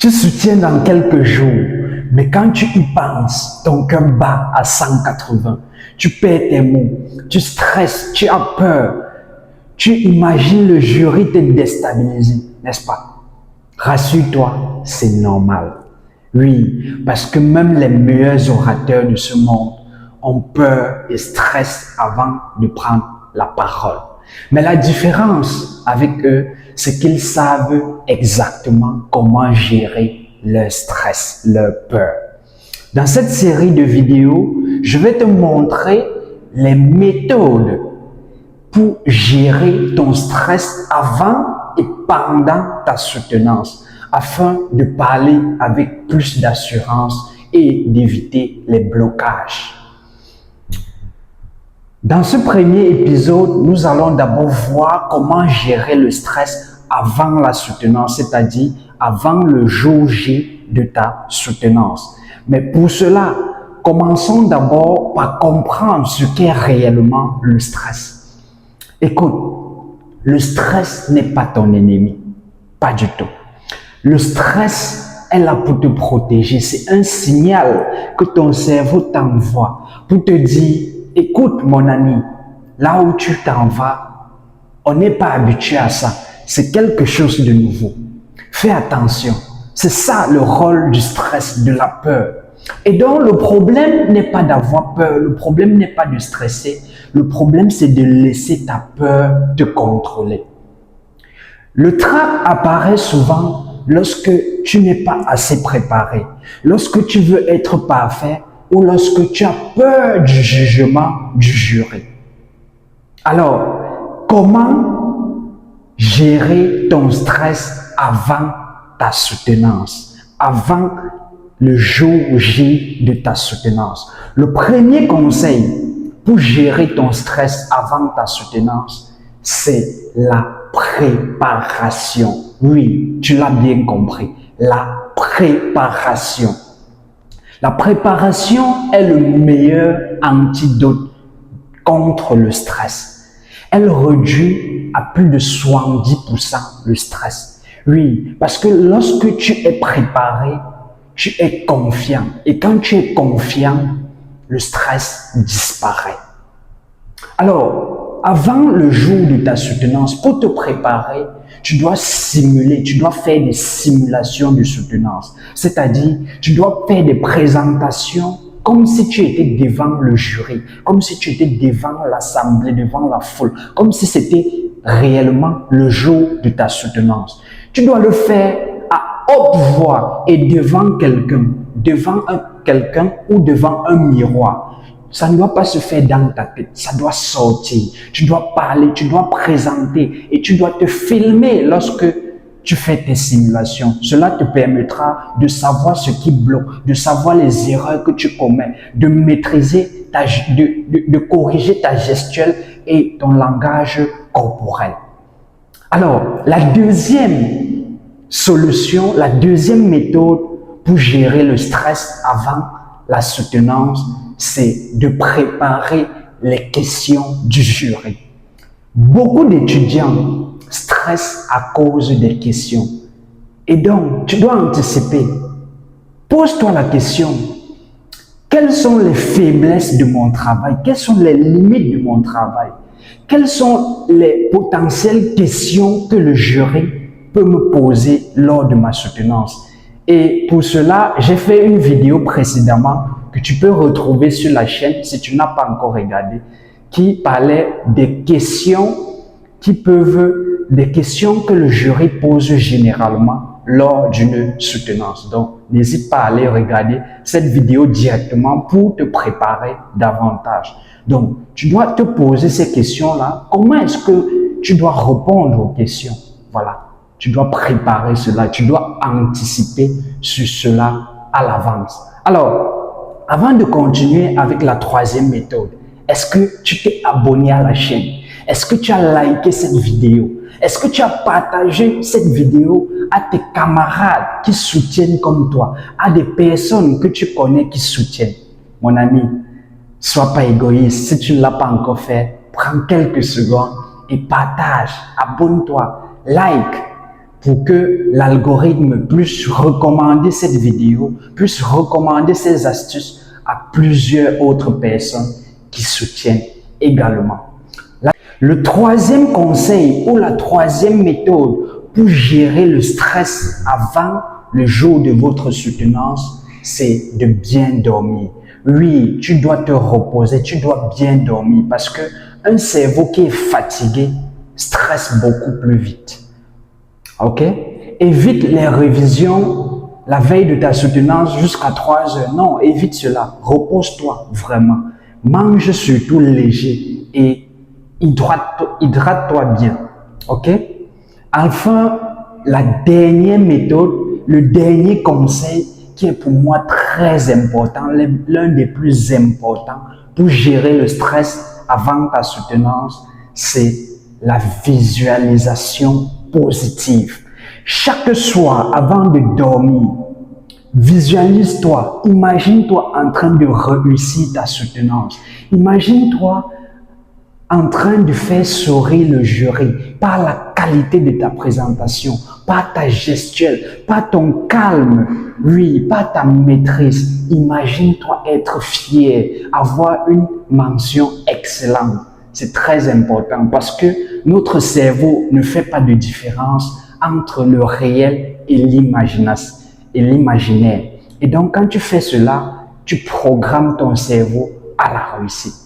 Tu soutiens dans quelques jours, mais quand tu y penses, ton cœur bat à 180. Tu perds tes mots, tu stresses, tu as peur. Tu imagines le jury te déstabiliser, n'est-ce pas? Rassure-toi, c'est normal. Oui, parce que même les meilleurs orateurs de ce monde ont peur et stressent avant de prendre la parole. Mais la différence avec eux, c'est qu'ils savent exactement comment gérer leur stress, leur peur. Dans cette série de vidéos, je vais te montrer les méthodes pour gérer ton stress avant et pendant ta soutenance, afin de parler avec plus d'assurance et d'éviter les blocages. Dans ce premier épisode, nous allons d'abord voir comment gérer le stress avant la soutenance, c'est-à-dire avant le jour J de ta soutenance. Mais pour cela, commençons d'abord par comprendre ce qu'est réellement le stress. Écoute, le stress n'est pas ton ennemi, pas du tout. Le stress est là pour te protéger, c'est un signal que ton cerveau t'envoie pour te dire, écoute mon ami, là où tu t'en vas, on n'est pas habitué à ça, c'est quelque chose de nouveau. Fais attention, c'est ça le rôle du stress, de la peur. Et donc le problème n'est pas d'avoir peur, le problème n'est pas de stresser, le problème c'est de laisser ta peur te contrôler. Le trac apparaît souvent lorsque tu n'es pas assez préparé, lorsque tu veux être parfait ou lorsque tu as peur du jugement du jury. Alors, comment gérer ton stress avant ta soutenance, avant le jour J de ta soutenance? Le premier conseil pour gérer ton stress avant ta soutenance, c'est la préparation. Oui, tu l'as bien compris, la préparation. La préparation est le meilleur antidote contre le stress. Elle réduit à plus de 70% le stress. Oui, parce que lorsque tu es préparé, tu es confiant. Et quand tu es confiant, le stress disparaît. Alors, avant le jour de ta soutenance, pour te préparer, tu dois simuler, tu dois faire des simulations de soutenance. C'est-à-dire, tu dois faire des présentations comme si tu étais devant le jury, comme si tu étais devant l'assemblée, devant la foule, comme si c'était réellement le jour de ta soutenance. Tu dois le faire à haute voix et devant quelqu'un ou devant un miroir. Ça ne doit pas se faire dans ta tête, ça doit sortir. Tu dois parler, tu dois présenter et tu dois te filmer lorsque tu fais tes simulations. Cela te permettra de savoir ce qui bloque, de savoir les erreurs que tu commets, de maîtriser, de corriger ta gestuelle et ton langage corporel. Alors, la deuxième solution, la deuxième méthode pour gérer le stress avant la soutenance, c'est de préparer les questions du jury. Beaucoup d'étudiants stressent à cause des questions. Et donc, tu dois anticiper. Pose-toi la question. Quelles sont les faiblesses de mon travail? Quelles sont les limites de mon travail? Quelles sont les potentielles questions que le jury peut me poser lors de ma soutenance? Et pour cela, j'ai fait une vidéo précédemment que tu peux retrouver sur la chaîne si tu n'as pas encore regardé, qui parlait des questions des questions que le jury pose généralement lors d'une soutenance. Donc, n'hésite pas à aller regarder cette vidéo directement pour te préparer davantage. Donc, tu dois te poser ces questions-là. Comment est-ce que tu dois répondre aux questions? Voilà. Tu dois préparer cela. Tu dois anticiper sur cela à l'avance. Alors, avant de continuer avec la troisième méthode, est-ce que tu t'es abonné à la chaîne? Est-ce que tu as liké cette vidéo? Est-ce que tu as partagé cette vidéo à tes camarades qui soutiennent comme toi, à des personnes que tu connais qui soutiennent? Mon ami, sois pas égoïste. Si tu ne l'as pas encore fait, prends quelques secondes et partage, abonne-toi, like. pour que l'algorithme puisse recommander cette vidéo, puisse recommander ces astuces à plusieurs autres personnes qui soutiennent également. Le troisième conseil ou la troisième méthode pour gérer le stress avant le jour de votre soutenance, c'est de bien dormir. Oui, tu dois te reposer, tu dois bien dormir parce que un cerveau qui est fatigué stresse beaucoup plus vite. Ok? Évite les révisions la veille de ta soutenance jusqu'à 3 heures. Non, évite cela. Repose-toi vraiment. Mange surtout léger et hydrate-toi bien. Ok? Enfin, la dernière méthode, le dernier conseil qui est pour moi très important, l'un des plus importants pour gérer le stress avant ta soutenance, c'est la visualisation positive. Chaque soir, avant de dormir, visualise-toi, imagine-toi en train de réussir ta soutenance. Imagine-toi en train de faire sourire le jury par la qualité de ta présentation, par ta gestuelle, par ton calme, oui, par ta maîtrise. Imagine-toi être fier, avoir une mention excellente. C'est très important parce que notre cerveau ne fait pas de différence entre le réel et l'imaginaire. Et donc, quand tu fais cela, tu programmes ton cerveau à la réussite.